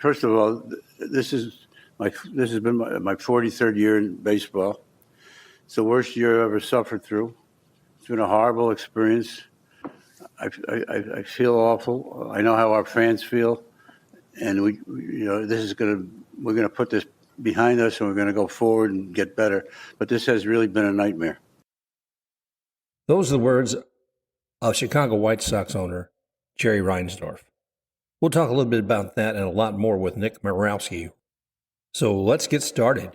first of all, this has been my 43rd year in baseball. It's the worst year I ever suffered through. It's been a horrible experience. I feel awful. I know how our fans feel, and we're going to put this behind us, and we're going to go forward and get better. But this has really been a nightmare. Those are the words of Chicago White Sox owner Jerry Reinsdorf. We'll talk a little bit about that and a lot more with Nick Murawski. So let's get started.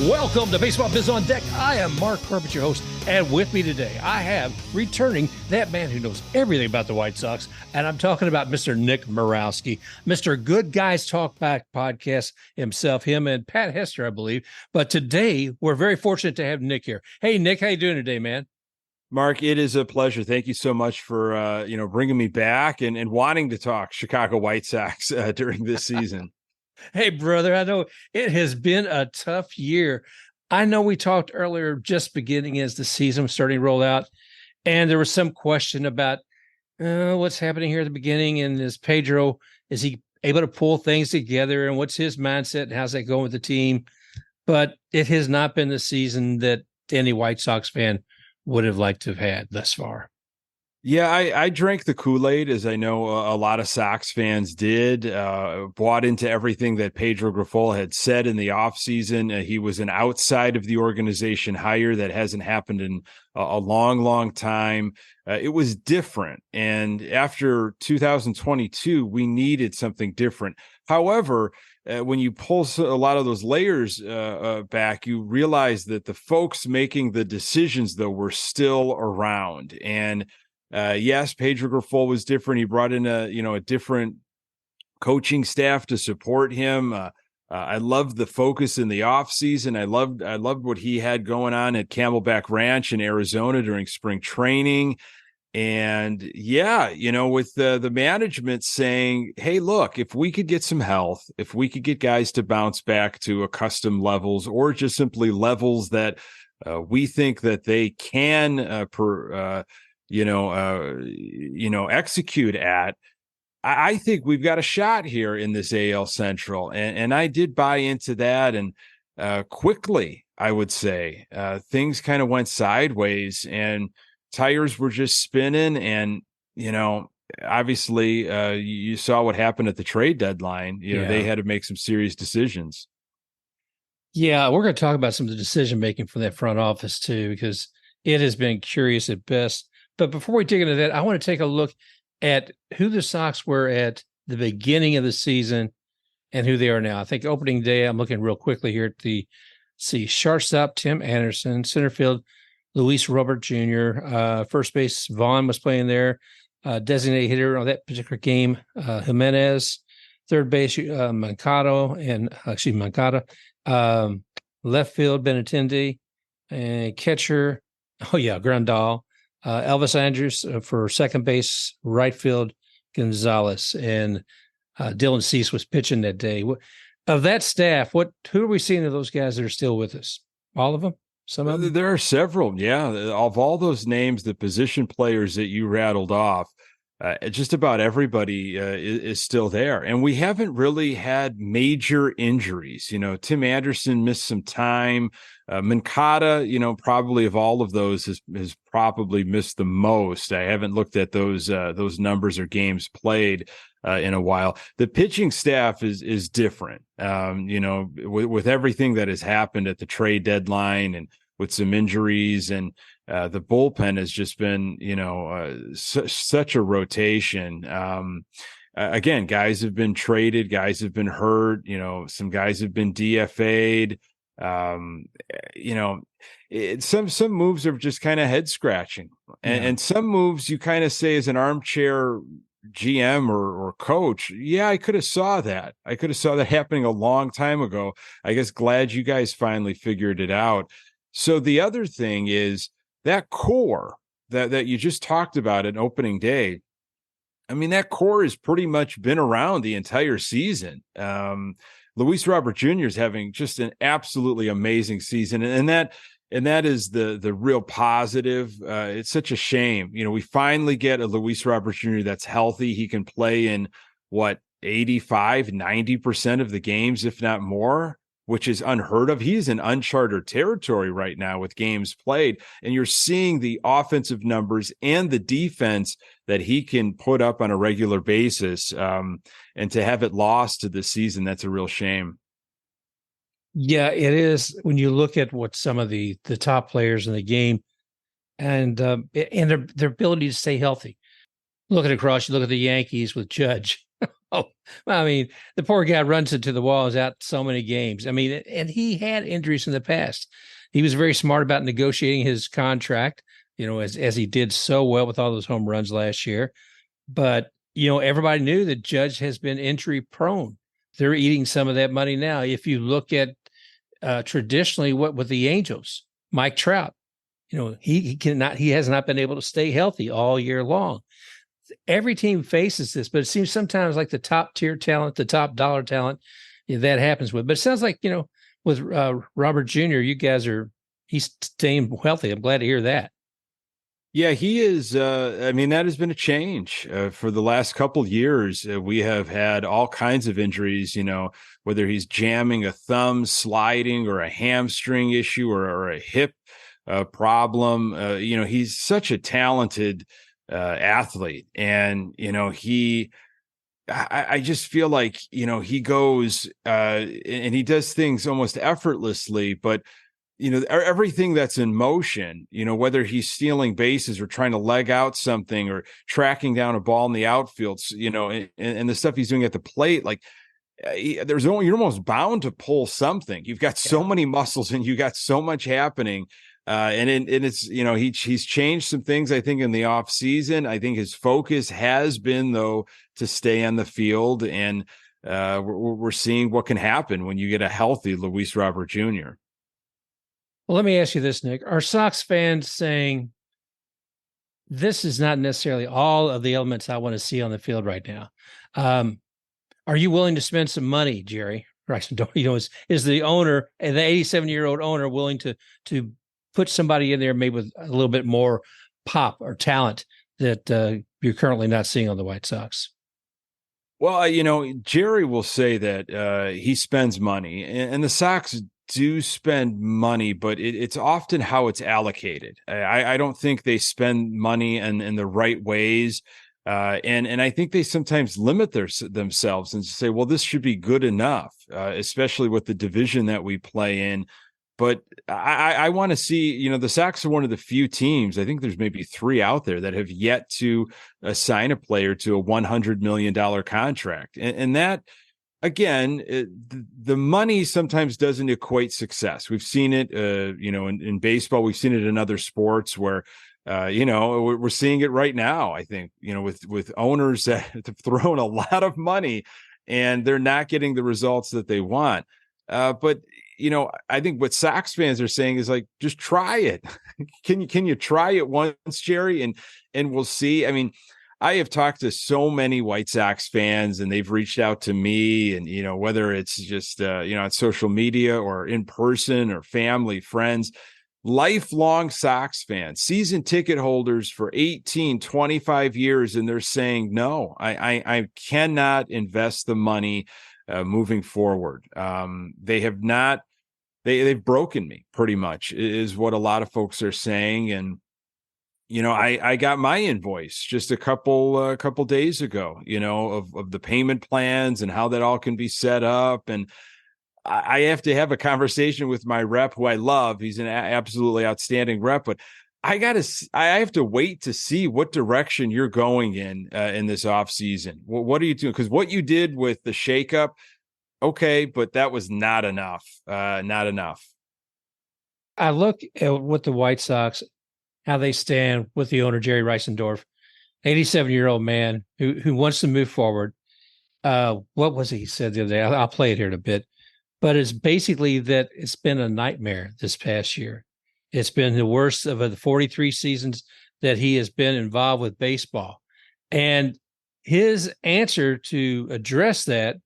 Welcome to Baseball Biz on Deck. I am Mark Corbett, your host, and with me today, I have returning that man who knows everything about the White Sox, and I'm talking about Mr. Nick Murawski, Mr. Good Guys Talk Back podcast himself, him and Pat Hester, I believe. But today, we're very fortunate to have Nick here. Hey, Nick, how you doing today, man? Mark, it is a pleasure. Thank you so much for bringing me back and wanting to talk Chicago White Sox during this season. Hey, brother, I know it has been a tough year. I know we talked earlier, just beginning as the season was starting to roll out, and there was some question about what's happening here at the beginning, and is he able to pull things together, and what's his mindset, and how's that going with the team? But it has not been the season that any White Sox fan would have liked to have had thus far. Yeah, I drank the Kool-Aid, as I know a lot of Sox fans did, bought into everything that Pedro Grifol had said in the offseason. He was an outside of the organization hire that hasn't happened in a long, long time. It was different. And after 2022, we needed something different. However, when you pull a lot of those layers back, you realize that the folks making the decisions, though, were still around. And yes, Pedro Grifol was different. He brought in a different coaching staff to support him. I loved the focus in the offseason. I loved what he had going on at Camelback Ranch in Arizona during spring training. And yeah, with the management saying, hey, look, if we could get some health, if we could get guys to bounce back to accustomed levels, or just simply levels that we think that they can execute at, I think we've got a shot here in this AL Central. And I did buy into that. And quickly, I would say, things kind of went sideways and tires were just spinning. And, obviously you saw what happened at the trade deadline. They had to make some serious decisions. Yeah, we're going to talk about some of the decision-making from that front office too, because it has been curious at best. But before we dig into that, I want to take a look at who the Sox were at the beginning of the season and who they are now. I think opening day, I'm looking real quickly here at shortstop, Tim Anderson, center field, Luis Robert Jr., first base, Vaughn was playing there, designated hitter on that particular game, Jimenez, third base, Moncado, left field, Benintendi, and catcher, Grandal. Elvis Andrews for second base, right field, Gonzalez, and Dylan Cease was pitching that day. Of that staff, who are we seeing of those guys that are still with us? All of them? Some of them? There are several, yeah. Of all those names, the position players that you rattled off, just about everybody is still there. And we haven't really had major injuries. Tim Anderson missed some time. Moncado, probably of all of those has probably missed the most. I haven't looked at those numbers or games played in a while. The pitching staff is different. With everything that has happened at the trade deadline and with some injuries, and the bullpen has just been, such a rotation. Again, guys have been traded, guys have been hurt, some guys have been DFA'd. Some moves are just kind of head scratching, and some moves you kind of say as an armchair GM or coach, I could have saw that. I could have saw that happening a long time ago. I guess glad you guys finally figured it out. So the other thing is that core that you just talked about at opening day. I mean, that core has pretty much been around the entire season. Luis Robert Jr. is having just an absolutely amazing season. And that And that is the real positive. It's such a shame. We finally get a Luis Robert Jr. that's healthy. He can play in 85-90% of the games, if not more, which is unheard of. He's in uncharted territory right now with games played. And you're seeing the offensive numbers and the defense that he can put up on a regular basis. And to have it lost to this season, that's a real shame. Yeah, it is when you look at what some of the top players in the game and their ability to stay healthy. Looking across, you look at the Yankees with Judge. Oh, I mean, the poor guy runs into the wall, is out so many games. I mean, and he had injuries in the past. He was very smart about negotiating his contract, as he did so well with all those home runs last year. But, everybody knew that Judge has been injury prone. They're eating some of that money now. If you look at traditionally what with the Angels, Mike Trout, he has not been able to stay healthy all year long. Every team faces this, but it seems sometimes like the top tier talent, the top dollar talent, that happens with. But it sounds like, with Robert Jr., he's staying healthy. I'm glad to hear that. Yeah, he is. That has been a change for the last couple years. We have had all kinds of injuries, whether he's jamming a thumb, sliding, or a hamstring issue or a hip problem. He's such a talented athlete. And, I just feel like, he goes and he does things almost effortlessly, but everything that's in motion, whether he's stealing bases or trying to leg out something or tracking down a ball in the outfield, and the stuff he's doing at the plate, like you're almost bound to pull something. You've got so many muscles and you got so much happening. And it's, he's changed some things, I think, in the off season. I think his focus has been, though, to stay on the field. And we're seeing what can happen when you get a healthy Luis Robert Jr. Well, let me ask you this, Nick. Are Sox fans saying this is not necessarily all of the elements I want to see on the field right now? Are you willing to spend some money, Jerry? Right. Is the owner and the 87-year-old owner willing to put somebody in there maybe with a little bit more pop or talent that you're currently not seeing on the White Sox? Well, Jerry will say that he spends money, and the Sox do spend money, but it's often how it's allocated. I don't think they spend money in the right ways. And I think they sometimes limit themselves and say, well, this should be good enough, especially with the division that we play in. But I want to see, the Sox are one of the few teams, I think there's maybe 3 out there that have yet to assign a player to a $100 million contract. And that, again, the money sometimes doesn't equate success. We've seen it, in baseball. We've seen it in other sports where, we're seeing it right now, I think, with owners that have thrown a lot of money and they're not getting the results that they want. But I think what Sox fans are saying is like, just try it. Can you try it once, Jerry? And we'll see. I mean, I have talked to so many White Sox fans and they've reached out to me and, whether it's just, on social media or in person or family, friends, lifelong Sox fans, season ticket holders for 18, 25 years. And they're saying, no, I cannot invest the money moving forward. They have not, they've broken me pretty much is what a lot of folks are saying. And, I got my invoice just a couple days ago, of the payment plans and how that all can be set up. And I have to have a conversation with my rep, who I love. He's an absolutely outstanding rep, but I have to wait to see what direction you're going in this off season. What are you doing? Because what you did with the shakeup, okay, but that was not enough. Not enough. I look at what the White Sox, how they stand with the owner, Jerry Reinsdorf, 87-year-old man who wants to move forward. What was he said the other day? I'll play it here in a bit, but it's basically that it's been a nightmare this past year. It's been the worst of the 43 seasons that he has been involved with baseball. And his answer to address that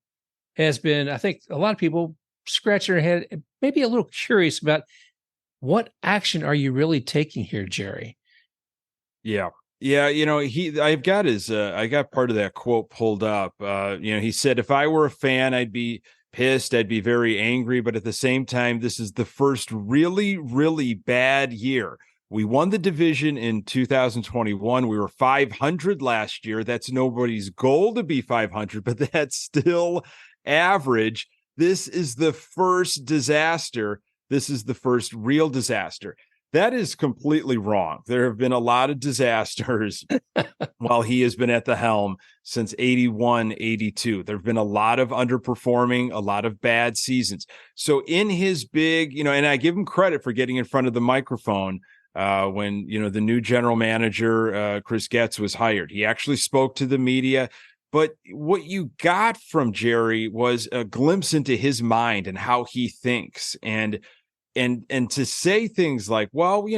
has been, I think a lot of people scratch their head, maybe a little curious about What action are you really taking here, Jerry? Yeah. Yeah, I got part of that quote pulled up. He said, if I were a fan, I'd be pissed, I'd be very angry, but at the same time, this is the first really, really bad year. We won the division in 2021. We were 500 last year. That's nobody's goal to be 500, but that's still average. This is the first disaster. This is the first real disaster. That is completely wrong. There have been a lot of disasters while he has been at the helm since 81, 82. There have been a lot of underperforming, a lot of bad seasons. So in his big, and I give him credit for getting in front of the microphone when, the new general manager, Chris Getz, was hired. He actually spoke to the media. But what you got from Jerry was a glimpse into his mind and how he thinks. And to say things like, well, we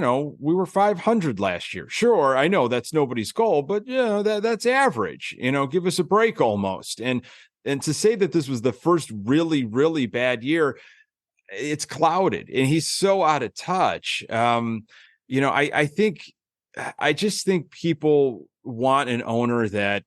were 500 last year. Sure, I know that's nobody's goal, but that's average. Give us a break almost. And to say that this was the first really, really bad year, it's clouded, and he's so out of touch. I just think people want an owner that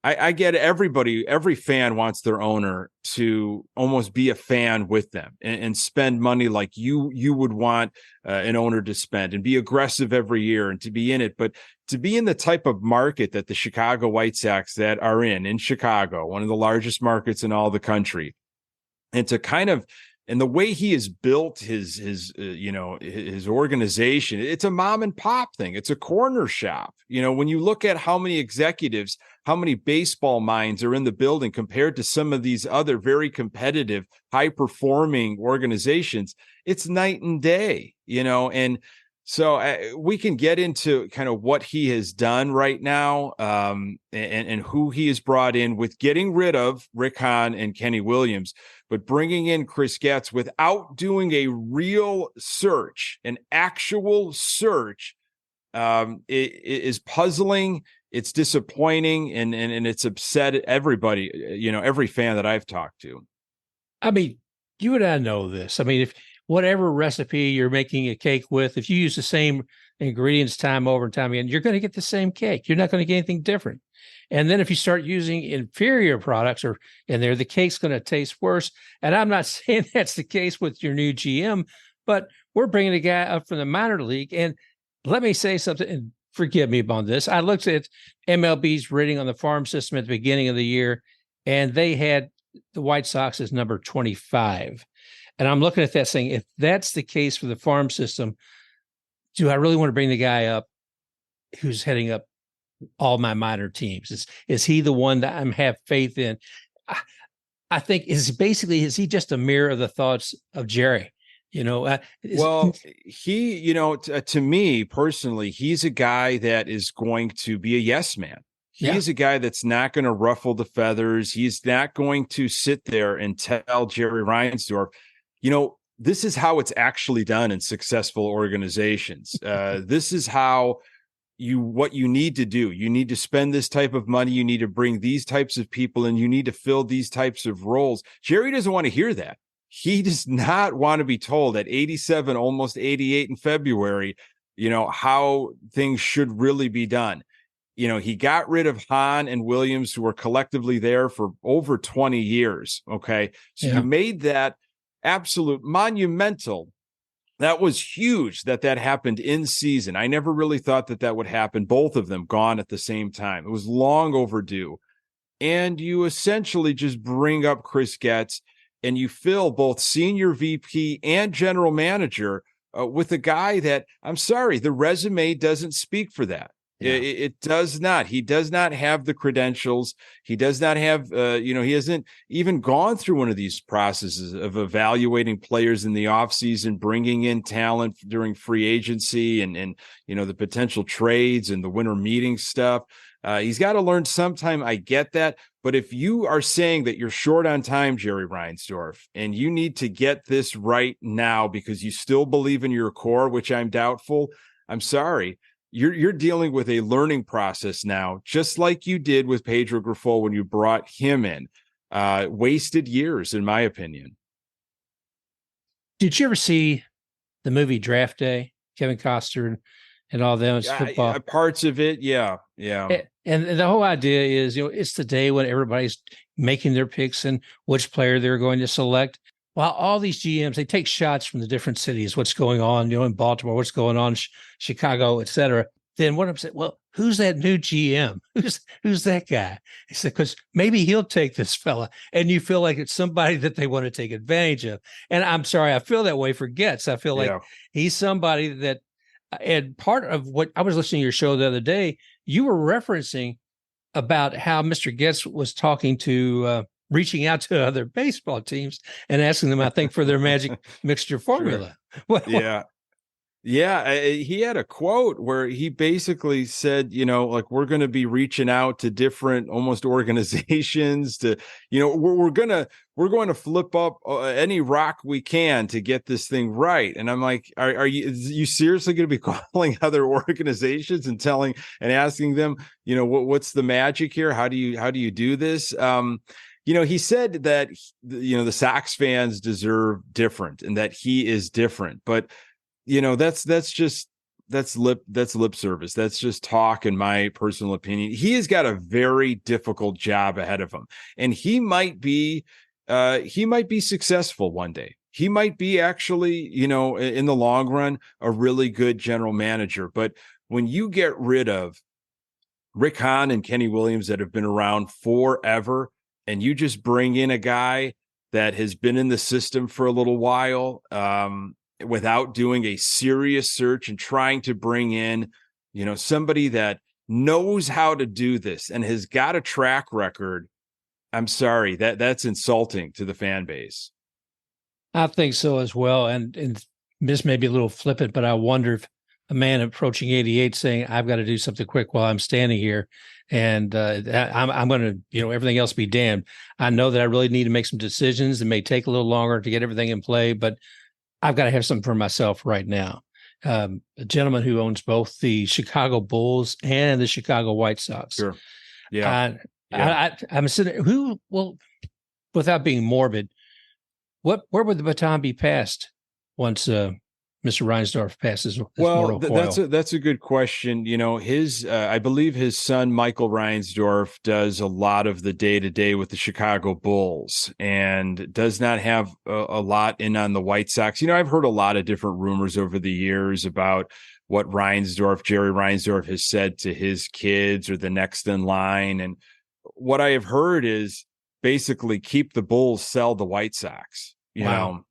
I get everybody, every fan wants their owner to almost be a fan with them and spend money like you would want an owner to spend and be aggressive every year and to be in it. But to be in the type of market that the Chicago White Sox that are in Chicago, one of the largest markets in all the country, and to kind of, and the way he has built his organization, it's a mom and pop thing. It's a corner shop. When you look at how many executives, how many baseball minds are in the building compared to some of these other very competitive, high performing organizations, it's night and day, and so we can get into kind of what he has done right now and who he has brought in with getting rid of Rick Hahn and Kenny Williams, but bringing in Chris Getz without doing a real search, an actual search, it is puzzling. It's disappointing, and it's upset everybody, every fan that I've talked to. I mean, you and I know this. I mean, if whatever recipe you're making a cake with, if you use the same ingredients time over and time again, you're going to get the same cake. You're not going to get anything different. And then if you start using inferior products in there, the cake's going to taste worse. And I'm not saying that's the case with your new GM, but we're bringing a guy up from the minor league. And let me say something, and forgive me on this. I looked at MLB's rating on the farm system at the beginning of the year, and they had the White Sox as number 25. And I'm looking at that saying, if that's the case for the farm system, do I really want to bring the guy up who's heading up all my minor teams? Is he the one that I'm have faith in? I think is he just a mirror of the thoughts of Jerry? Well, he, to me personally, he's a guy that is going to be a yes man. He's a guy that's not going to ruffle the feathers. He's not going to sit there and tell Jerry Reinsdorf, this is how it's actually done in successful organizations. This is how what you need to do. You need to spend this type of money. You need to bring these types of people in. You need to fill these types of roles. Jerry doesn't want to hear that. He does not want to be told at 87, almost 88 in February, how things should really be done. He got rid of Hahn and Williams, who were collectively there for over 20 years. Okay. So you made that absolute monumental. That was huge that happened in season. I never really thought that would happen. Both of them gone at the same time. It was long overdue. And you essentially just bring up Chris Getz and you fill both senior VP and general manager with a guy that, I'm sorry, the resume doesn't speak for that. Yeah. It does not. He does not have the credentials. He does not have, he hasn't even gone through one of these processes of evaluating players in the offseason, bringing in talent during free agency and the potential trades and the winter meeting stuff. He's got to learn sometime. I get that. But if you are saying that you're short on time, Jerry Reinsdorf, and you need to get this right now because you still believe in your core, which I'm doubtful, I'm sorry. You're dealing with a learning process now, just like you did with Pedro Grifol when you brought him in. Wasted years, in my opinion. Did you ever see the movie Draft Day, Kevin Costner and all them. It's football. Parts of it, yeah. And the whole idea is, it's the day when everybody's making their picks and which player they're going to select. While all these GMs, they take shots from the different cities, what's going on, in Baltimore, what's going on, Chicago, et cetera. Then what I'm saying, well, who's that new GM? Who's that guy? He said, because maybe he'll take this fella. And you feel like it's somebody that they want to take advantage of. And I'm sorry, I feel that way for Getz. I feel like he's somebody that, and part of what I was listening to your show the other day, you were referencing about how Mr. Getz was talking to, reaching out to other baseball teams and asking them, I think, for their magic mixture formula. Sure. Well, yeah. He had a quote where he basically said, like, we're going to be reaching out to different almost organizations to, we're going to flip up any rock we can to get this thing right. And I'm like, are you seriously going to be calling other organizations and asking them, what's the magic here? How do you do this? He said that, the Sox fans deserve different and that he is different, but that's lip service. That's just talk, in my personal opinion. He has got a very difficult job ahead of him, and he might be successful one day. He might be actually, in the long run, a really good general manager. But when you get rid of Rick Hahn and Kenny Williams that have been around forever, and you just bring in a guy that has been in the system for a little while, without doing a serious search and trying to bring in, somebody that knows how to do this and has got a track record, I'm sorry, that's insulting to the fan base. I think so as well. And this may be a little flippant, but I wonder if a man approaching 88 saying, I've got to do something quick while I'm standing here, and I'm going to, everything else be damned. I know that I really need to make some decisions. It may take a little longer to get everything in play, but I've got to have something for myself right now. A gentleman who owns both the Chicago Bulls and the Chicago White Sox. Sure. Yeah. I'm sitting, without being morbid, where would the baton be passed once Mr. Reinsdorf passes? Well, that's a good question. His I believe his son Michael Reinsdorf does a lot of the day-to-day with the Chicago Bulls and does not have a lot in on the White Sox. I've heard a lot of different rumors over the years about what Jerry Reinsdorf has said to his kids or the next in line. And what I have heard is basically keep the Bulls, sell the White Sox, you know?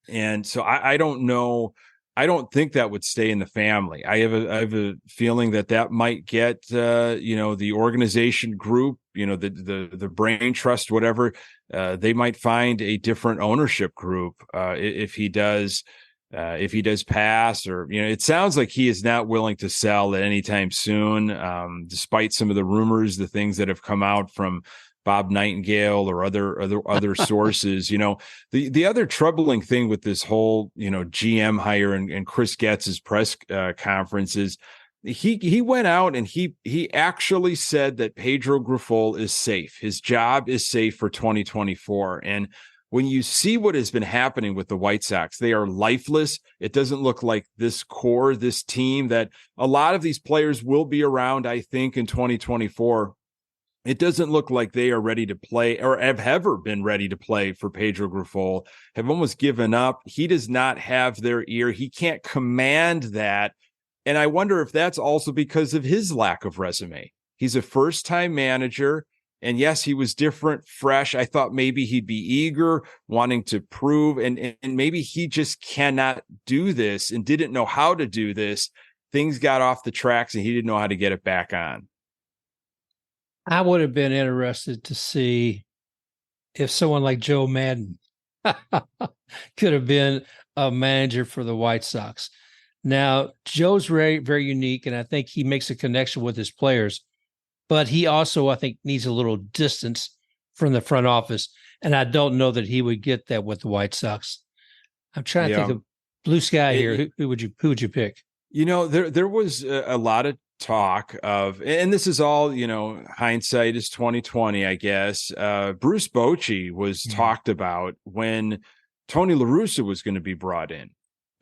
And so I don't know. I don't think that would stay in the family. I have a feeling that might get, the organization group, the brain trust, whatever, they might find a different ownership group if he does pass, or, it sounds like he is not willing to sell at any time soon, despite some of the rumors, the things that have come out from Bob Nightingale or other sources. The other troubling thing with this whole, GM hire and Chris Getz's press conference is he went out and he actually said that Pedro Grifol is safe. His job is safe for 2024. And when you see what has been happening with the White Sox, they are lifeless. It doesn't look like this team that a lot of these players will be around, I think, in 2024. It doesn't look like they are ready to play or have ever been ready to play for Pedro Grifol, have almost given up. He does not have their ear. He can't command that. And I wonder if that's also because of his lack of resume. He's a first-time manager. And yes, he was different, fresh. I thought maybe he'd be eager, wanting to prove, and maybe he just cannot do this and didn't know how to do this. Things got off the tracks and he didn't know how to get it back on. I would have been interested to see if someone like Joe Madden could have been a manager for the White Sox. Now, Joe's very, very unique, and I think he makes a connection with his players, but he also, I think, needs a little distance from the front office, and I don't know that he would get that with the White Sox. I'm trying to think of blue sky here. Who would you pick? There was a lot of talk of, and this is all, hindsight is 2020, I guess. Bruce Bochy was talked about when Tony La Russa was going to be brought in.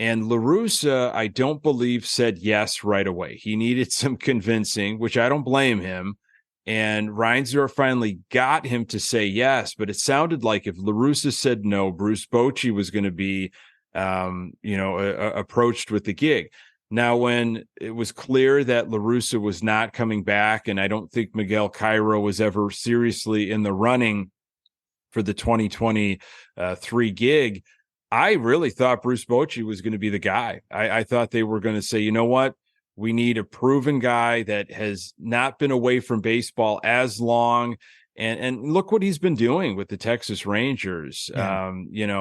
And La Russa, I don't believe, said yes right away. He needed some convincing, which I don't blame him. And Reinsdorf finally got him to say yes, but it sounded like if La Russa said no, Bruce Bochy was going to be, approached with the gig. Now, when it was clear that La Russa was not coming back, and I don't think Miguel Cairo was ever seriously in the running for the 2023 gig, I really thought Bruce Bochy was going to be the guy. I thought they were going to say, you know what? We need a proven guy that has not been away from baseball as long. And look what he's been doing with the Texas Rangers. Yeah.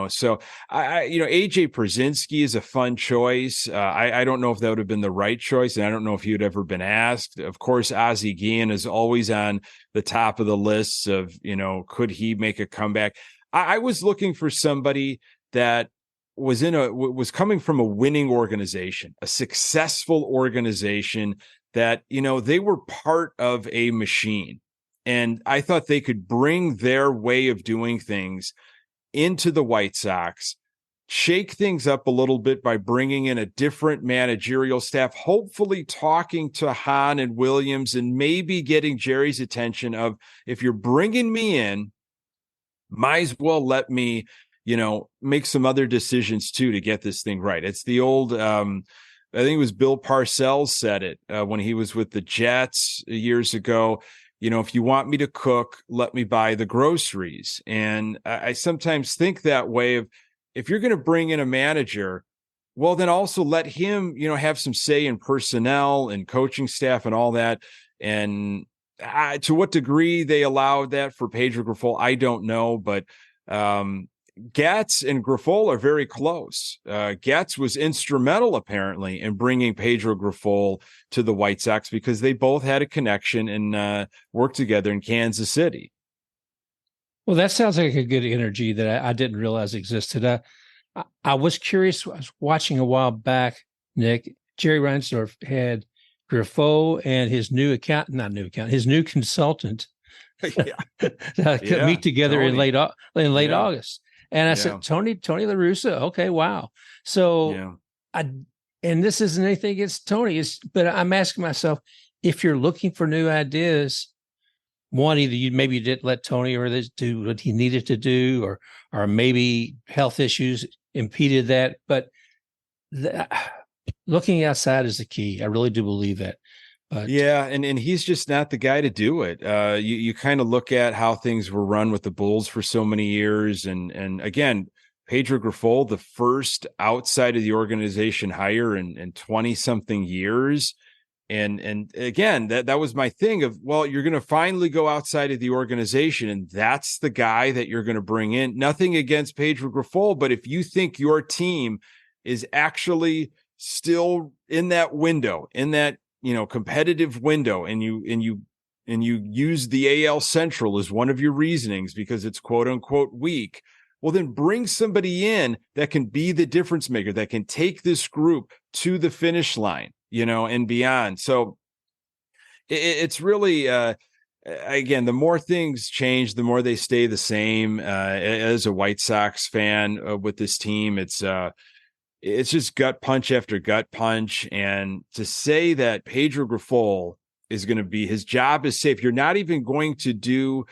So AJ Przinsky is a fun choice. I don't know if that would have been the right choice, and I don't know if he would ever been asked. Of course, Ozzie Guillen is always on the top of the lists of, could he make a comeback? I was looking for somebody that was coming from a winning organization, a successful organization that, they were part of a machine. And I thought they could bring their way of doing things into the White Sox, shake things up a little bit by bringing in a different managerial staff, hopefully talking to Hahn and Williams and maybe getting Jerry's attention of, if you're bringing me in, might as well let me, make some other decisions too to get this thing right. It's the old, I think it was Bill Parcells said it when he was with the Jets years ago. If you want me to cook, let me buy the groceries. And I sometimes think that way of, if you're going to bring in a manager, well, then also let him, have some say in personnel and coaching staff and all that. And to what degree they allowed that for Pedro Grifol, I don't know. But Getz and Grifol are very close. Getz was instrumental, apparently, in bringing Pedro Grifol to the White Sox because they both had a connection and worked together in Kansas City. Well, that sounds like a good energy that I didn't realize existed. I was curious. I was watching a while back, Nick. Jerry Reinsdorf had Grifol and his new consultant meet together Tony. in late August. And I said, Tony La Russa. Okay. Wow. So and this isn't anything against Tony, but I'm asking myself, if you're looking for new ideas, one, either maybe you didn't let Tony or this do what he needed to do, or maybe health issues impeded that. But looking outside is the key. I really do believe that. But and he's just not the guy to do it. You kind of look at how things were run with the Bulls for so many years, and again, Pedro Grifol, the first outside of the organization hire in 20-something years. And again, that was my thing of, well, you're going to finally go outside of the organization, and that's the guy that you're going to bring in. Nothing against Pedro Grifol, but if you think your team is actually still in that window, in that competitive window, and you use the AL Central as one of your reasonings because it's quote unquote weak, well, then bring somebody in that can be the difference maker, that can take this group to the finish line, and beyond. So it's really, again, the more things change, the more they stay the same. As a White Sox fan with this team, it's just gut punch after gut punch. And to say that Pedro Grifol is going to be, his job is safe, you're not even going to do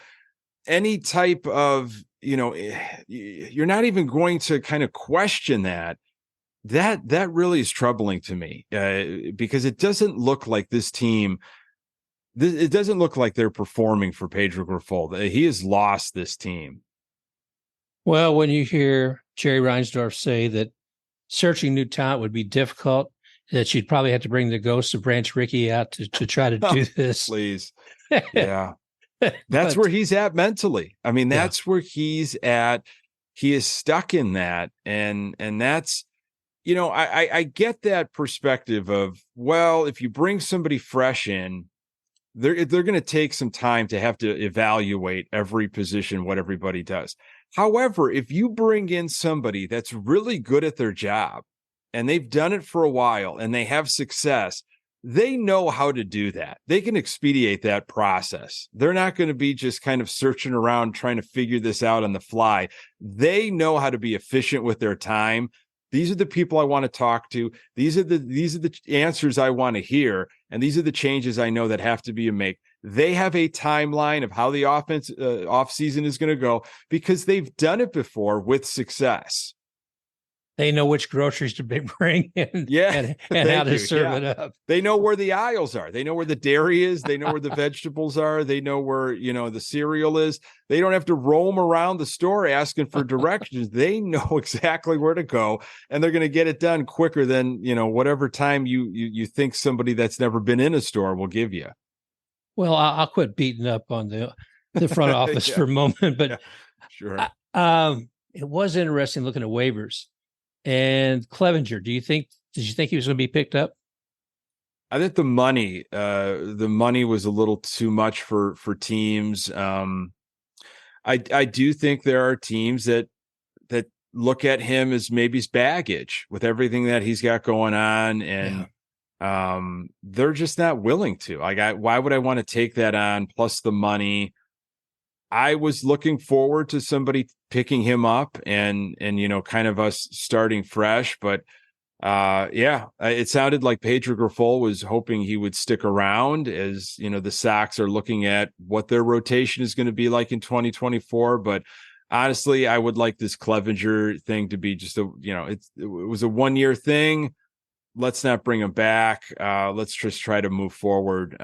any type of, you're not even going to kind of question that really is troubling to me because it doesn't look like this team, it doesn't look like they're performing for Pedro Grifol. He has lost this team. Well, when you hear Jerry Reinsdorf say that searching new talent would be difficult, that you'd probably have to bring the ghost of Branch Rickey out to try to do this. Please. Yeah. That's where he's at mentally. I mean, that's where he's at. He is stuck in that. And that's, I get that perspective of, well, if you bring somebody fresh in, they're going to take some time to have to evaluate every position, what everybody does. However, if you bring in somebody that's really good at their job and they've done it for a while and they have success, they know how to do that. They can expedite that process. They're not going to be just kind of searching around trying to figure this out on the fly. They know how to be efficient with their time. These are the people I want to talk to. These are the answers I want to hear. And these are the changes I know that have to be made. They have a timeline of how the off season is going to go because they've done it before with success. They know which groceries to bring and how to serve it up. They know where the aisles are. They know where the dairy is. They know where the vegetables are. They know where, the cereal is. They don't have to roam around the store asking for directions. They know exactly where to go, and they're going to get it done quicker than, whatever time you think somebody that's never been in a store will give you. Well, I'll quit beating up on the front office for a moment, but sure. It was interesting looking at waivers. And Clevenger, did you think he was going to be picked up? I think the money was a little too much for teams. I do think there are teams that look at him as maybe his baggage with everything that he's got going on, and they're just not willing to. Why would I want to take that on? Plus the money. I was looking forward to somebody picking him up and kind of us starting fresh, but it sounded like Pedro Grifol was hoping he would stick around, as the Sox are looking at what their rotation is going to be like in 2024. But honestly, I would like this Clevenger thing to be just it was a 1-year thing. Let's not bring him back. Let's just try to move forward.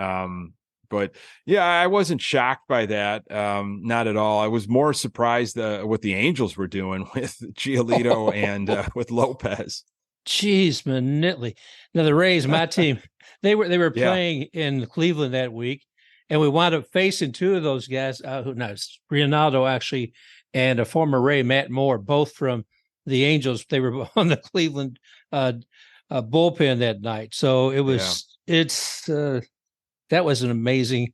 But yeah, I wasn't shocked by that. Not at all. I was more surprised what the Angels were doing with Giolito and with Lopez. Jeez, Manitli. Now the Rays, my team, they were playing in Cleveland that week, and we wound up facing two of those guys. Ronaldo actually, and a former Ray, Matt Moore, both from the Angels. They were on the Cleveland bullpen that night. So it was that was an amazing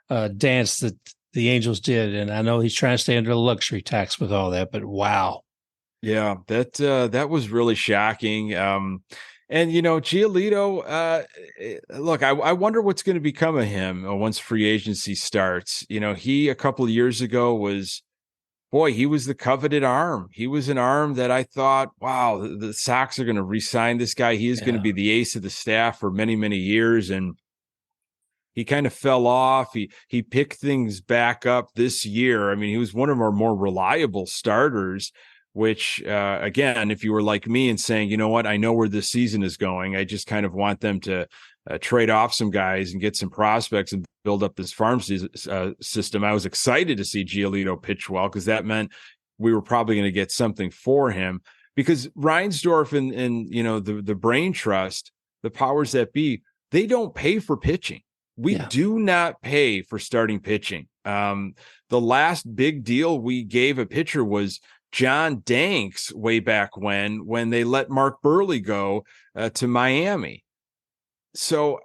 dance that the Angels did. And I know he's trying to stay under the luxury tax with all that, but wow. Yeah, that was really shocking. And, Giolito, look, I wonder what's going to become of him once free agency starts. He, a couple of years ago he was the coveted arm. He was an arm that I thought, wow, the Sox are going to re-sign this guy. He is going to be the ace of the staff for many, many years. And he kind of fell off. He picked things back up this year. I mean, he was one of our more reliable starters, which, again, if you were like me and saying, you know what, I know where this season is going, I just kind of want them to trade off some guys and get some prospects and build up this farm system. I was excited to see Giolito pitch well, because that meant we were probably going to get something for him, because Reinsdorf and the brain trust, the powers that be, they don't pay for pitching. We do not pay for starting pitching. The last big deal we gave a pitcher was John Danks way back when they let Mark Burley go to Miami. So,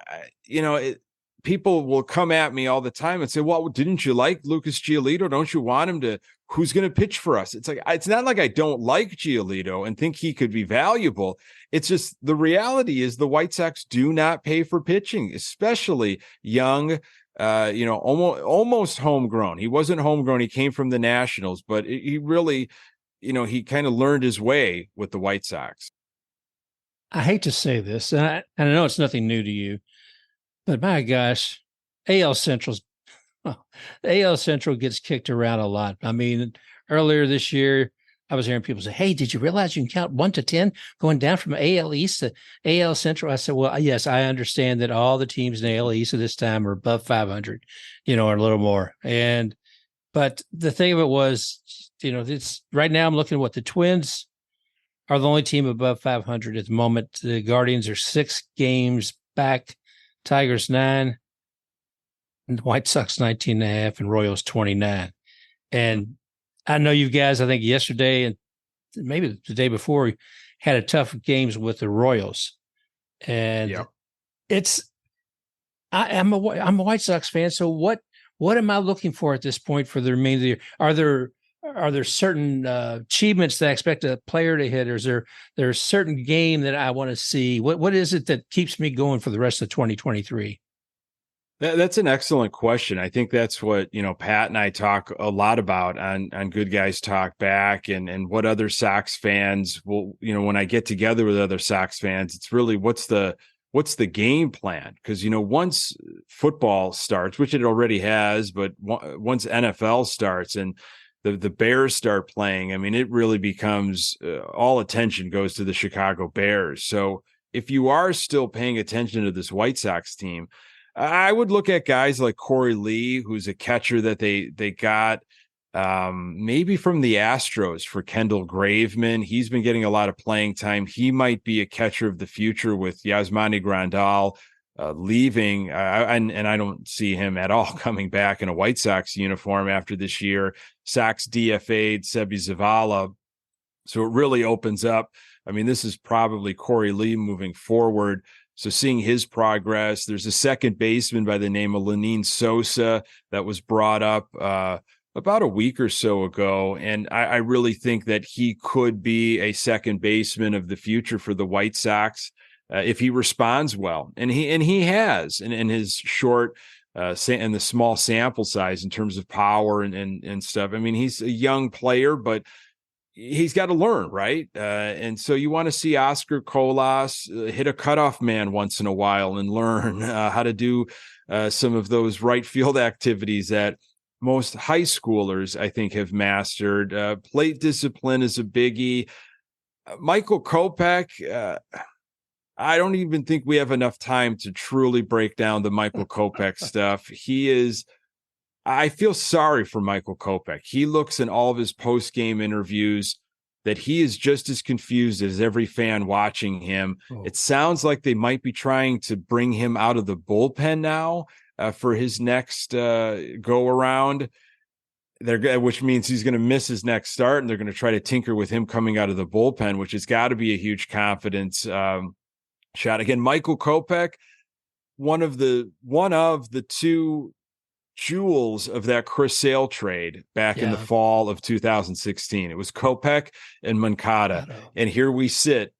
people will come at me all the time and say, well, didn't you like Lucas Giolito? Don't you want him to, who's going to pitch for us? It's like, it's not like I don't like Giolito and think he could be valuable. It's just the reality is the White Sox do not pay for pitching, especially young, almost homegrown. He wasn't homegrown. He came from the Nationals, but he really, he kind of learned his way with the White Sox. I hate to say this, and I know it's nothing new to you, but my gosh, AL Central gets kicked around a lot. I mean, earlier this year, I was hearing people say, hey, did you realize you can count 1 to 10 going down from AL East to AL Central? I said, well, yes, I understand that all the teams in AL East at this time are above 500, or a little more. But the thing of it was, it's right now I'm looking at what the Twins are the only team above 500 at the moment. The Guardians are 6 games back, Tigers 9, and the White Sox 19.5, and Royals 29. And I know you guys, I think yesterday and maybe the day before, had a tough games with the Royals. And I'm a White Sox fan. So what am I looking for at this point for the remainder of the year? Are there certain achievements that I expect a player to hit? Or is there a certain game that I want to see? What is it that keeps me going for the rest of 2023? That's an excellent question. I think that's what, Pat and I talk a lot about on Good Guys Talk Back, and what other Sox fans will, when I get together with other Sox fans, it's really what's the game plan? Because, once football starts, which it already has, but once NFL starts and the Bears start playing, I mean, it really becomes all attention goes to the Chicago Bears. So if you are still paying attention to this White Sox team, I would look at guys like Corey Lee, who's a catcher that they got maybe from the Astros for Kendall Graveman. He's been getting a lot of playing time. He might be a catcher of the future with Yasmani Grandal leaving. And I don't see him at all coming back in a White Sox uniform after this year. Sox DFA'd Sebi Zavala. So it really opens up. I mean, this is probably Corey Lee moving forward. So seeing his progress, there's a second baseman by the name of Lenyn Sosa that was brought up about a week or so ago. And I really think that he could be a second baseman of the future for the White Sox if he responds well. And he has in his short and the small sample size in terms of power and stuff. I mean, he's a young player, but he's got to learn, right? And so you want to see Oscar Colas hit a cutoff man once in a while and learn how to do some of those right field activities that most high schoolers, I think, have mastered. Plate discipline is a biggie. Michael Kopech, I don't even think we have enough time to truly break down the Michael Kopech stuff. I feel sorry for Michael Kopech. He looks in all of his post-game interviews that he is just as confused as every fan watching him. Oh. It sounds like they might be trying to bring him out of the bullpen now for his next go-around, which means he's going to miss his next start, and they're going to try to tinker with him coming out of the bullpen, which has got to be a huge confidence shot. Again, Michael Kopech, one of the two jewels of that Chris Sale trade back in the fall of 2016. It was Kopech and Moncado. And here we sit,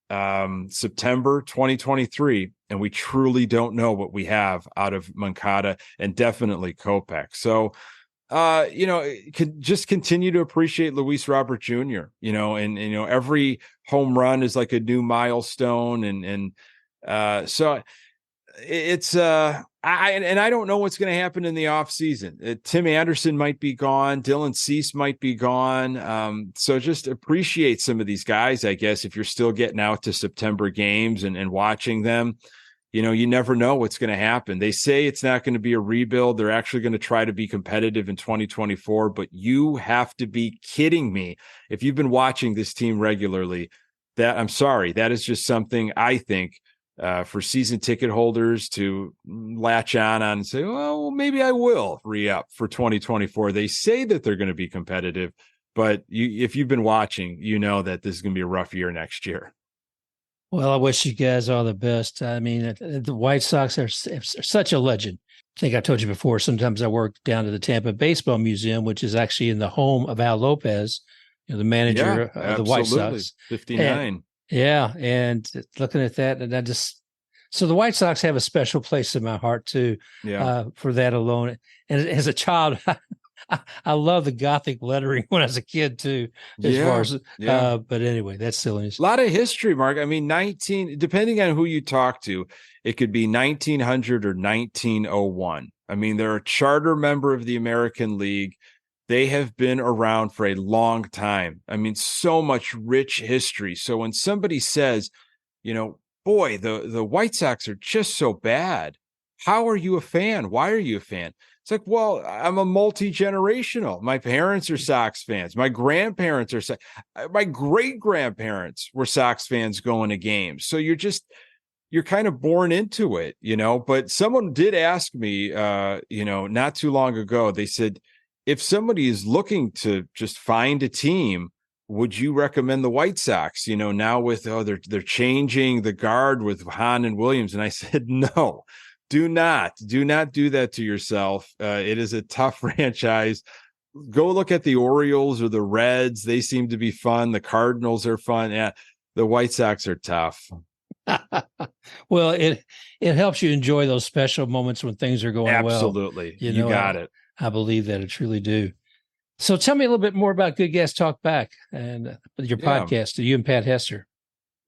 September 2023, and we truly don't know what we have out of Moncado and definitely Kopech. So, just continue to appreciate Luis Robert Jr., and every home run is like a new milestone. So it's I don't know what's going to happen in the offseason. Tim Anderson might be gone. Dylan Cease might be gone. So just appreciate some of these guys, I guess, if you're still getting out to September games and watching them. You never know what's going to happen. They say it's not going to be a rebuild. They're actually going to try to be competitive in 2024, but you have to be kidding me. If you've been watching this team regularly, I'm sorry, that is just something I think for season ticket holders to latch on and say, well, maybe I will re-up for 2024. They say that they're going to be competitive, but if you've been watching, you know that this is going to be a rough year next year. Well, I wish you guys all the best. I mean, the White Sox are such a legend. I think I told you before, sometimes I work down to the Tampa Baseball Museum, which is actually in the home of Al Lopez, the manager of the White Sox. 59. And looking at that, and so the White Sox have a special place in my heart too, for that alone. And as a child, I love the Gothic lettering when I was a kid too, but anyway, that's silliness. A lot of history, Mark. I mean, depending on who you talk to, it could be 1900 or 1901. I mean, they're a charter member of the American League. They have been around for a long time. I mean, so much rich history. So when somebody says, boy, the White Sox are just so bad, how are you a fan? Why are you a fan? It's like, well, I'm a multi-generational. My parents are Sox fans. My grandparents are my great-grandparents were Sox fans going to games. So you're kind of born into it, But someone did ask me, not too long ago, they said, if somebody is looking to just find a team, would you recommend the White Sox? Now with they're changing the guard with Hahn and Williams. And I said, no. Do not do that to yourself. It is a tough franchise. Go look at the Orioles or the Reds. They seem to be fun. The Cardinals are fun. Yeah, the White Sox are tough. Well, it helps you enjoy those special moments when things are going well. Absolutely. You got it. I believe that. I truly do. So tell me a little bit more about Good Gas Talk Back and your podcast, you and Pat Hester.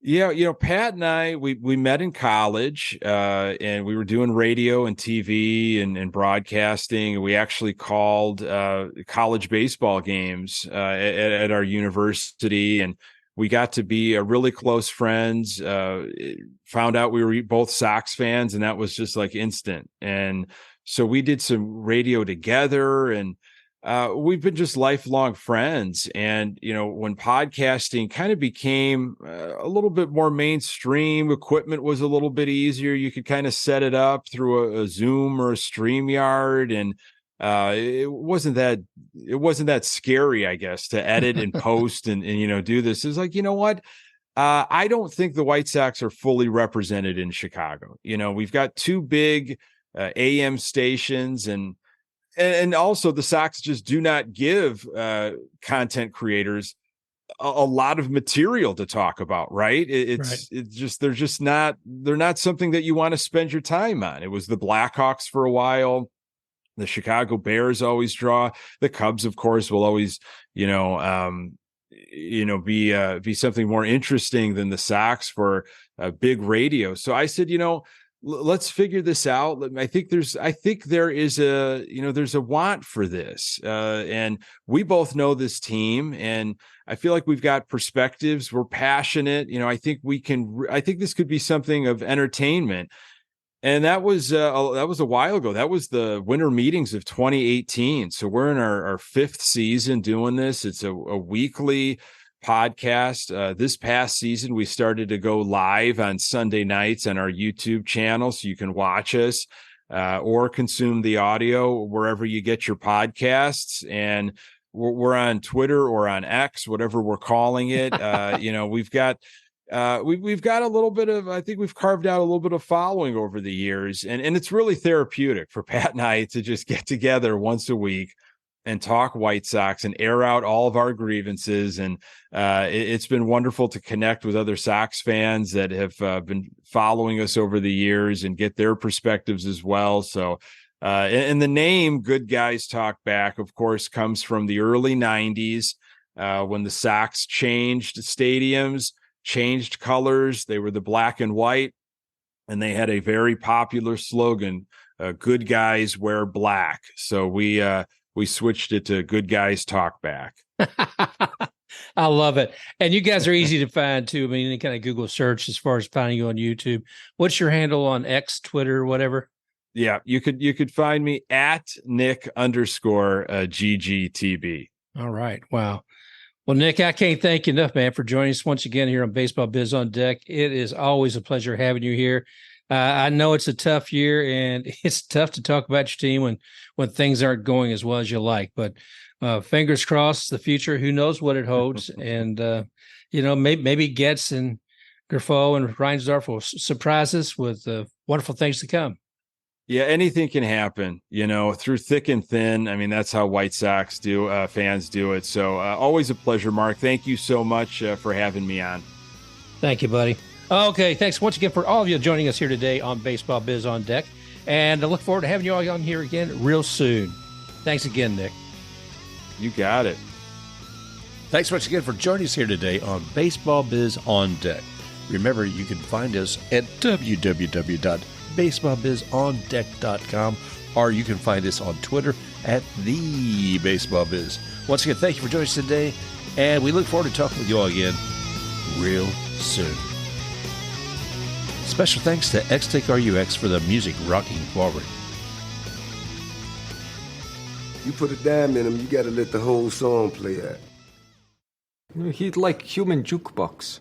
Yeah, Pat and I, we met in college, and we were doing radio and TV and broadcasting. We actually called college baseball games at our university, and we got to be really close friends. Found out we were both Sox fans, and that was just like instant. And so we did some radio together, and we've been just lifelong friends. And, when podcasting kind of became a little bit more mainstream, equipment was a little bit easier. You could kind of set it up through a Zoom or a StreamYard. And it wasn't that scary, I guess, to edit and post and do this. It's like, you know what? I don't think the White Sox are fully represented in Chicago. We've got two big AM stations, and also the Sox just do not give content creators a lot of material to talk about, right? It's just they're not something that you want to spend your time on. It was the Blackhawks for a while. The Chicago Bears always draw. The Cubs, of course, will always, be something more interesting than the Sox for big radio. So I said, let's figure this out. I think there is there's a want for this. And we both know this team, and I feel like we've got perspectives. We're passionate. I think this could be something of entertainment. And that was a while ago. That was the winter meetings of 2018. So we're in our fifth season doing this. It's a weekly podcast. This past season, we started to go live on Sunday nights on our YouTube channel, so you can watch us or consume the audio wherever you get your podcasts. And we're on Twitter or on X, whatever we're calling it. We've got a little bit of, I think we've carved out a little bit of following over the years, and it's really therapeutic for Pat and I to just get together once a week and talk White Sox and air out all of our grievances. And it's been wonderful to connect with other Sox fans that have been following us over the years and get their perspectives as well. So, and the name Good Guys Talk Back, of course, comes from the early 90s when the Sox changed stadiums, changed colors. They were the black and white, and they had a very popular slogan, good guys wear black. So we switched it to Good Guys Talk Back. I love it. And you guys are easy to find too. I mean, any kind of Google search as far as finding you on YouTube. What's your handle on X, Twitter, whatever? Yeah, you could find me at Nick_GGTB. All right. Wow. Well, Nick, I can't thank you enough, man, for joining us once again here on Baseball Biz on Deck. It is always a pleasure having you here. I know it's a tough year, and it's tough to talk about your team when things aren't going as well as you like. But fingers crossed, the future, who knows what it holds. And, maybe Getz and Grifo and Reinsdorf will surprise us with wonderful things to come. Yeah, anything can happen, through thick and thin. I mean, that's how White Sox fans do it. So always a pleasure, Mark. Thank you so much for having me on. Thank you, buddy. Okay, thanks once again for all of you joining us here today on Baseball Biz on Deck. And I look forward to having you all on here again real soon. Thanks again, Nick. You got it. Thanks once again for joining us here today on Baseball Biz on Deck. Remember, you can find us at www.baseballbizondeck.com, or you can find us on Twitter at @TheBaseballBiz. Once again, thank you for joining us today, and we look forward to talking with you all again real soon. Special thanks to XTakeRUX for the music rocking forward. You put a dime in him, you gotta let the whole song play out. He'd like human jukebox.